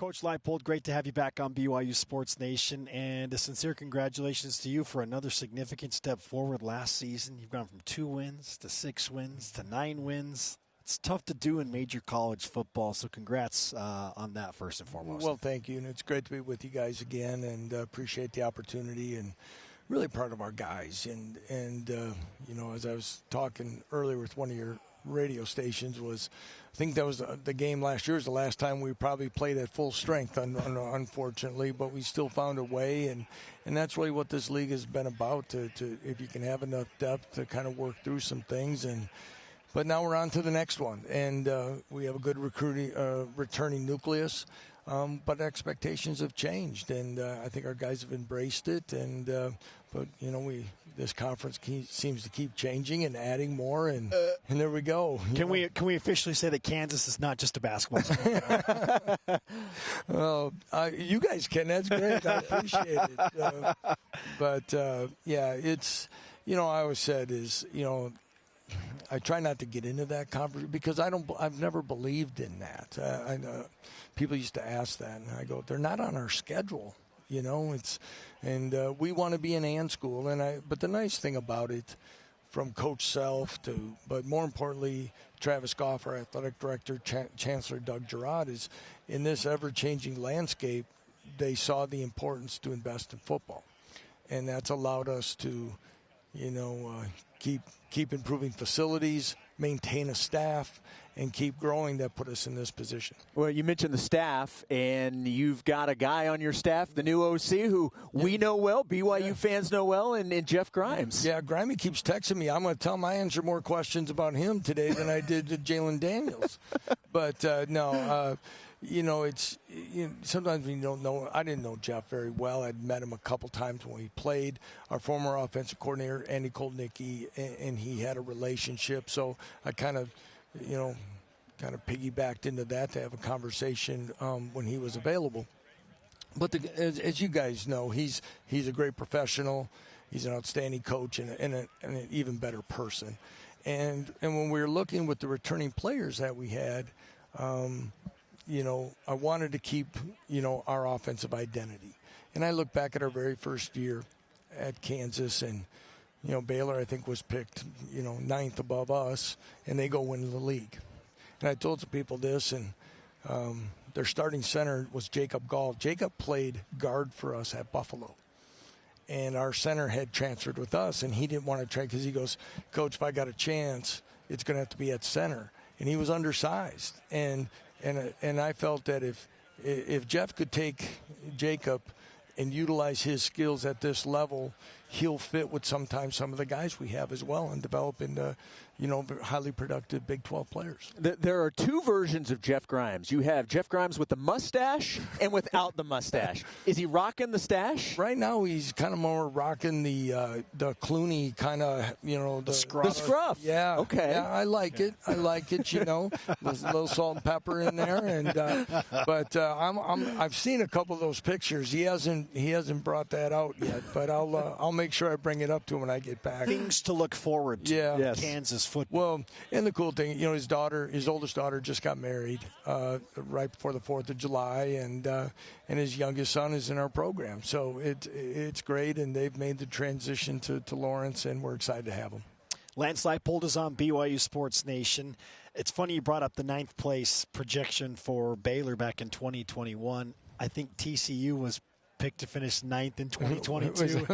Coach Leipold, great to have you back on BYU Sports Nation, and a sincere congratulations to you for another significant step forward last season. You've gone from 2 wins to 6 wins to 9 wins. It's tough to do in major college football, so congrats on that first and foremost. Well, thank you, and it's great to be with you guys again, and appreciate the opportunity, and really proud of our guys. And as I was talking earlier with one of your radio stations, I think that was the game last year was the last time we probably played at full strength, unfortunately, but we still found a way, and that's really what this league has been about, to if you can have enough depth to kind of work through some things. But now we're on to the next one, and we have a good returning nucleus, but expectations have changed, and I think our guys have embraced it. But this conference seems to keep changing and adding more, and there we go. Can we officially say that Kansas is not just a basketball school? Well, you guys can. That's great. I appreciate it. It's I always said is I try not to get into that conversation because I've never believed in that. I know people used to ask that, and I go, they're not on our schedule. We want to be an and school, but the nice thing about it, from Coach Self but more importantly, Travis Goff, our athletic director, Chancellor Doug Girard, is in this ever-changing landscape, they saw the importance to invest in football, and that's allowed us to, keep improving facilities, maintain a staff, and keep growing. That put us in this position. Well, you mentioned the staff, and you've got a guy on your staff, the new OC, who we know well, BYU fans know well, and Jeff Grimes. Yeah, Grimey keeps texting me. I'm going to tell him I answered more questions about him today than I did to Jalen Daniels. But, it's sometimes we don't know. I didn't know Jeff very well. I'd met him a couple times when we played. Our former offensive coordinator, Andy Kolnicki, and he had a relationship. So I kind of piggybacked into that to have a conversation when he was available. But as you guys know, he's a great professional. He's an outstanding coach and an even better person. And when we were looking with the returning players that we had, I wanted to keep, our offensive identity. And I look back at our very first year at Kansas, and, Baylor, I think, was picked, 9th above us, and they go win the league. And I told some people this, and their starting center was Jacob Gall. Jacob played guard for us at Buffalo. And our center had transferred with us, and he didn't want to trade because he goes, Coach, if I got a chance, it's going to have to be at center. And he was undersized. And I felt that if Jeff could take Jacob and utilize his skills at this level, he'll fit with sometimes some of the guys we have as well and develop into, highly productive Big 12 players. There are 2 versions of Jeff Grimes. You have Jeff Grimes with the mustache and without the mustache. Is he rocking the stash? Right now he's kind of more rocking the Clooney kind of, the scruff. The scruff. Yeah. Okay. Yeah, I like it. There's a little salt and pepper in there, but I've seen a couple of those pictures. He hasn't brought that out yet, but I'll make sure I bring it up to him when I get back. Things to look forward to. Yeah. Yes. Kansas football. Well, and the cool thing, his oldest daughter just got married right before the 4th of July, and his youngest son is in our program. So it's great, and they've made the transition to Lawrence, and we're excited to have them. Lance Leipold is on BYU Sports Nation. It's funny you brought up the 9th place projection for Baylor back in 2021. I think TCU was picked to finish 9th in 2022,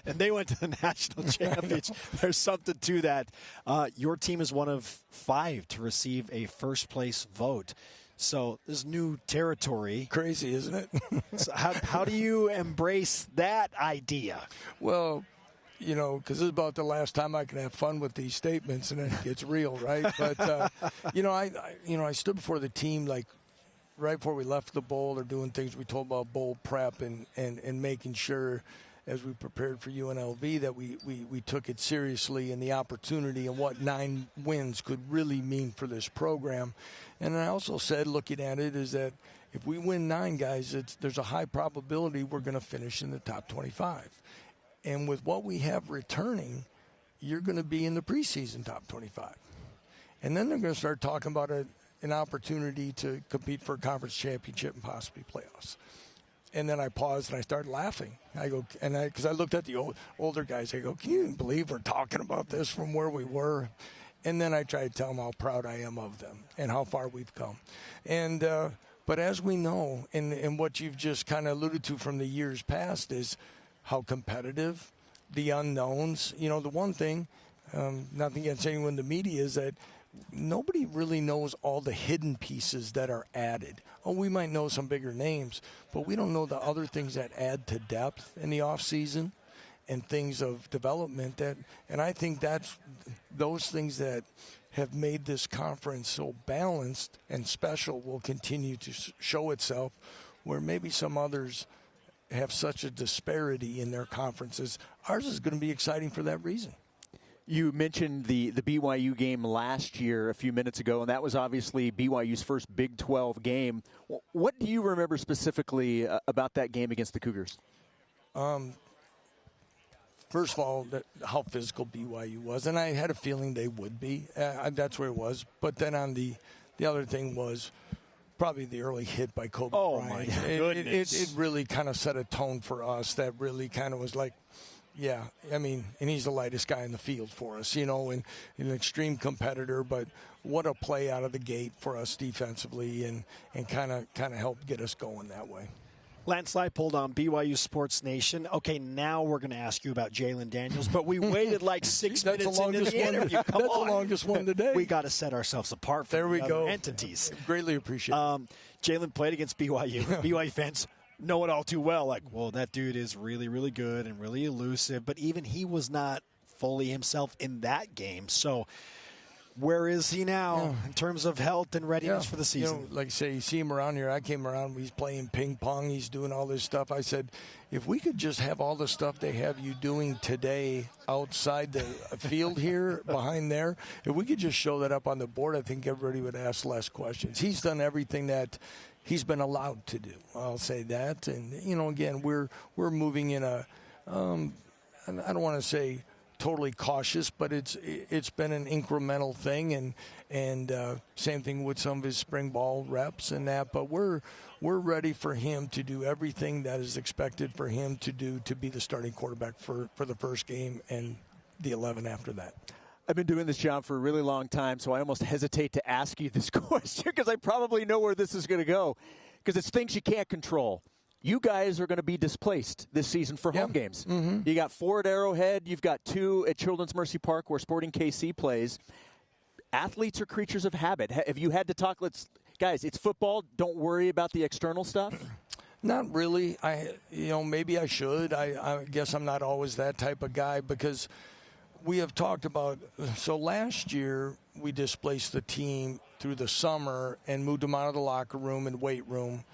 and they went to the national championship. There's something to that. Your team is one of 5 to receive a first-place vote. So this is new territory. Crazy, isn't it? So how do you embrace that idea? Well, because this is about the last time I can have fun with these statements, and then it gets real, right? But, I stood before the team right before we left the bowl. They're doing things we told about bowl prep and making sure as we prepared for UNLV that we took it seriously and the opportunity and what 9 wins could really mean for this program. And I also said, looking at it, is that if we win 9, guys, there's a high probability we're going to finish in the top 25. And with what we have returning, you're going to be in the preseason top 25. And then they're going to start talking about an opportunity to compete for a conference championship and possibly playoffs. And then I paused and I started laughing. I go, because I looked at the older guys. I go, can you even believe we're talking about this from where we were? And then I tried to tell them how proud I am of them and how far we've come. And but as we know, and what you've just kind of alluded to from the years past is how competitive, the unknowns. You know, the one thing, nothing against anyone in the media, is that nobody really knows all the hidden pieces that are added. Oh, we might know some bigger names, but we don't know the other things that add to depth in the offseason and things of development. And I think that's those things that have made this conference so balanced and special will continue to show itself, where maybe some others have such a disparity in their conferences. Ours is going to be exciting for that reason. You mentioned the BYU game last year a few minutes ago, and that was obviously BYU's first Big 12 game. What do you remember specifically about that game against the Cougars? First of all, how physical BYU was, and I had a feeling they would be. That's where it was. But then on the other thing was probably the early hit by Kobe Bryant. My goodness. It really kind of set a tone for us that really kind of was like, yeah, I mean, and he's the lightest guy in the field for us, you know, and an extreme competitor, but what a play out of the gate for us defensively and kind of helped get us going that way. Lance Leipold on BYU Sports Nation. Okay, now we're going to ask you about Jalen Daniels, but we waited like 6 minutes into the interview. Come That's on. the longest one today. We got to set ourselves apart from the other entities. Greatly appreciate it. Jalen played against BYU. BYU fans know it all too well. Like, well, that dude is really, really good and really elusive, but even he was not fully himself in that game. So where is he now in terms of health and readiness for the season? You know, like I say, you see him around here. I came around. He's playing ping pong. He's doing all this stuff. I said, if we could just have all the stuff they have you doing today outside the field here, behind there, if we could just show that up on the board, I think everybody would ask less questions. He's done everything that he's been allowed to do. I'll say that. And, you know, again, we're moving in a I don't want to say totally cautious, but it's been an incremental thing, and same thing with some of his spring ball reps and that. But we're ready for him to do everything that is expected for him to do to be the starting quarterback for the first game and the 11 after that. I've been doing this job for a really long time, so I almost hesitate to ask you this question because I probably know where this is going to go, because it's things you can't control. You guys are going to be displaced this season for home games. Mm-hmm. You got 4 at Arrowhead. You've got 2 at Children's Mercy Park where Sporting KC plays. Athletes are creatures of habit. Have you had to talk, guys, it's football. Don't worry about the external stuff? Not really. Maybe I should. I guess I'm not always that type of guy, because we have talked about, so last year we displaced the team through the summer and moved them out of the locker room and weight room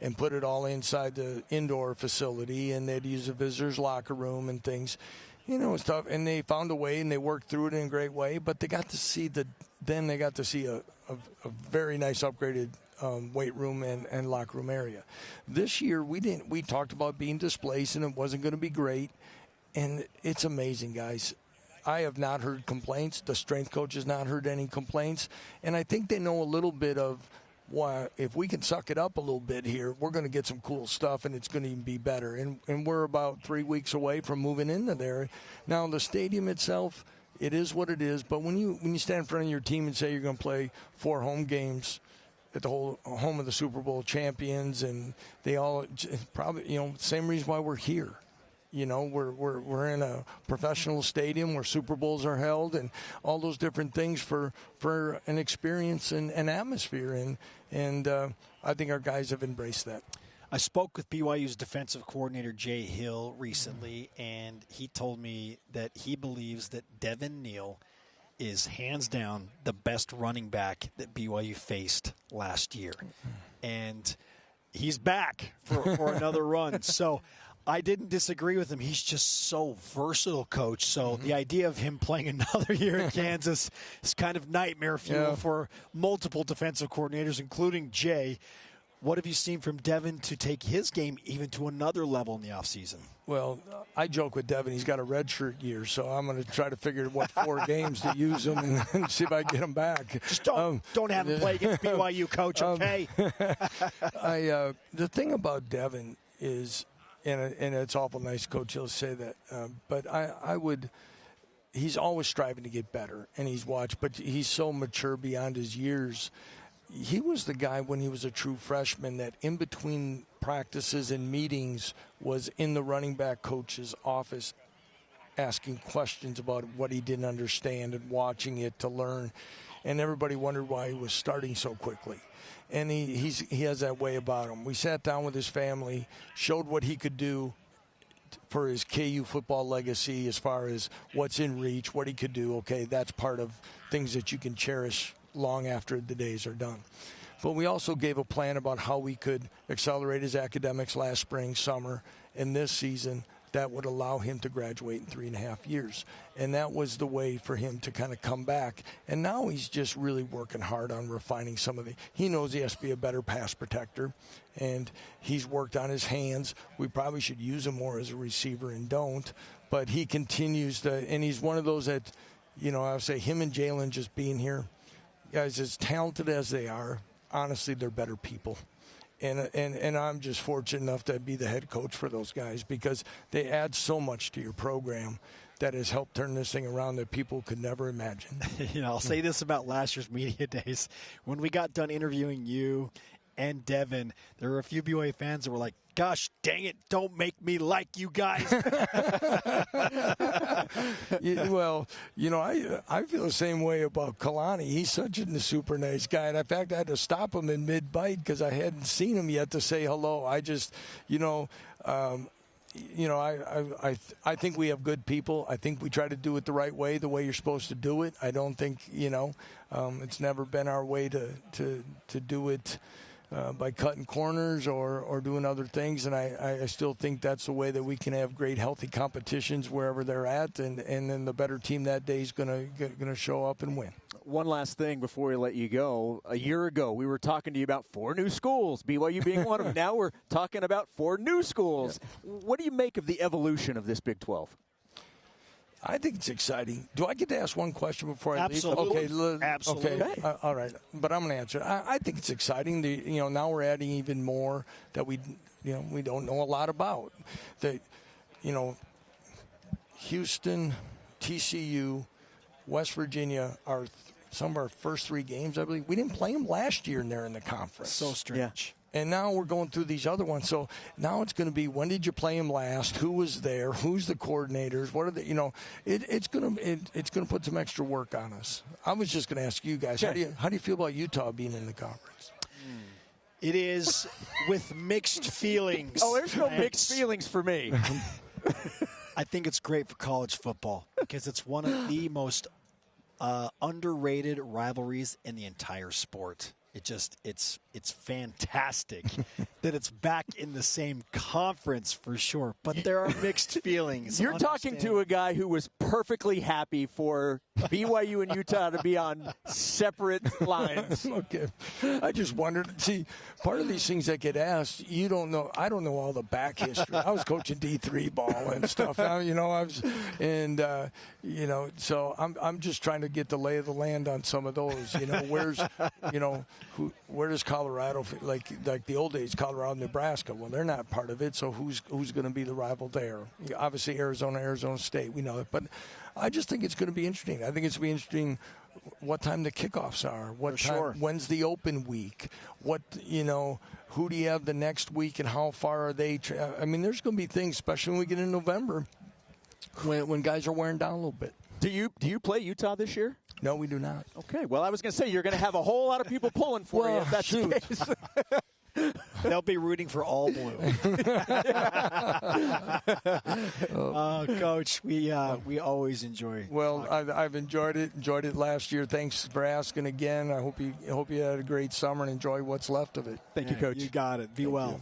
and put it all inside the indoor facility, and they'd use a visitor's locker room and things. You know, it's tough. And they found a way, and they worked through it in a great way, but they got to see a very nice upgraded weight room and locker room area. This year, we talked about being displaced, and it wasn't going to be great, and it's amazing, guys. I have not heard complaints. The strength coach has not heard any complaints, and I think they know a little bit of, why, if we can suck it up a little bit here, we're going to get some cool stuff, and it's going to even be better. And we're about 3 weeks away from moving into there. Now, the stadium itself, it is what it is. But when you stand in front of your team and say you're going to play 4 home games at the whole home of the Super Bowl champions, and they all probably, same reason why we're here. You know, we're in a professional stadium where Super Bowls are held, and all those different things for an experience and an atmosphere. And I think our guys have embraced that. I spoke with BYU's defensive coordinator, Jay Hill, recently, and he told me that he believes that Devin Neal is hands down the best running back that BYU faced last year. And he's back for another run. So I didn't disagree with him. He's just so versatile, Coach. So the idea of him playing another year in Kansas is kind of nightmare fuel for multiple defensive coordinators, including Jay. What have you seen from Devin to take his game even to another level in the offseason? Well, I joke with Devin. He's got a redshirt year, so I'm going to try to figure what 4 games to use him and see if I can get him back. Just don't have him play against BYU, Coach, okay? The thing about Devin is, and it's awful nice, Coach, he'll say that, but I would – he's always striving to get better, and but he's so mature beyond his years. He was the guy when he was a true freshman that in between practices and meetings was in the running back coach's office asking questions about what he didn't understand and watching it to learn. And everybody wondered why he was starting so quickly. And he has that way about him. We sat down with his family, showed what he could do for his KU football legacy as far as what's in reach, what he could do. Okay, that's part of things that you can cherish long after the days are done. But we also gave a plan about how we could accelerate his academics last spring, summer, and this season that would allow him to graduate in 3.5 years. And that was the way for him to kind of come back. And now he's just really working hard on refining some of he knows he has to be a better pass protector, and he's worked on his hands. We probably should use him more as a receiver and don't. But he continues to, and he's one of those that, I would say him and Jalen just being here, guys, as talented as they are, honestly, they're better people. And I'm just fortunate enough to be the head coach for those guys because they add so much to your program that has helped turn this thing around that people could never imagine. I'll say this about last year's media days. When we got done interviewing you and Devin, there were a few BYU fans that were like, gosh, dang it, don't make me like you guys. Well, I feel the same way about Kalani. He's such a super nice guy. And in fact, I had to stop him in mid-bite because I hadn't seen him yet to say hello. I just, I think we have good people. I think we try to do it the right way, the way you're supposed to do it. I don't think, it's never been our way to do it by cutting corners or doing other things. And I still think that's the way that we can have great, healthy competitions wherever they're at. And then the better team that day is going to show up and win. One last thing before we let you go. A year ago, we were talking to you about 4 new schools, BYU being one of them. Now we're talking about 4 new schools. Yeah. What do you make of the evolution of this Big 12? I think it's exciting. Do I get to ask one question before I Absolutely. leave? Okay, Absolutely. Okay. All right, but I'm going to answer it. I think it's exciting. Now we're adding even more that we don't know a lot about. Houston, TCU, West Virginia are some of our first 3 games, I believe. We didn't play them last year, and they're in the conference. So strange. Yeah. And now we're going through these other ones. So now it's going to be, when did you play them last? Who was there? Who's the coordinators? What are the, it's going to put some extra work on us. I was just going to ask you guys, how do you feel about Utah being in the conference? It is with mixed feelings. Oh, there's no mixed feelings for me. I think it's great for college football because it's one of the most underrated rivalries in the entire sport. It's fantastic that it's back in the same conference for sure, but there are mixed feelings. You're talking to a guy who was perfectly happy for BYU and Utah to be on separate lines. Okay. I just wondered, see, part of these things that get asked, you don't know. I don't know all the back history. I was coaching D3 ball and stuff. So I'm just trying to get the lay of the land on some of those. Where does Colorado, like the old days, Colorado, Nebraska? Well, they're not part of it, so who's going to be the rival there? Obviously, Arizona State, we know it. But I just think it's going to be interesting. I think it's going to be interesting what time the kickoffs are, when's the open week, who do you have the next week, and how far are they? There's going to be things, especially when we get in November, when guys are wearing down a little bit. Do you play Utah this year? No, we do not. Okay. Well, I was going to say you're going to have a whole lot of people pulling for you if that's the case. They'll be rooting for all blue. Coach, we always enjoy. Well, I've enjoyed it last year. Thanks for asking again. I hope you had a great summer and enjoy what's left of it. Thank you, Coach. You got it. Be well.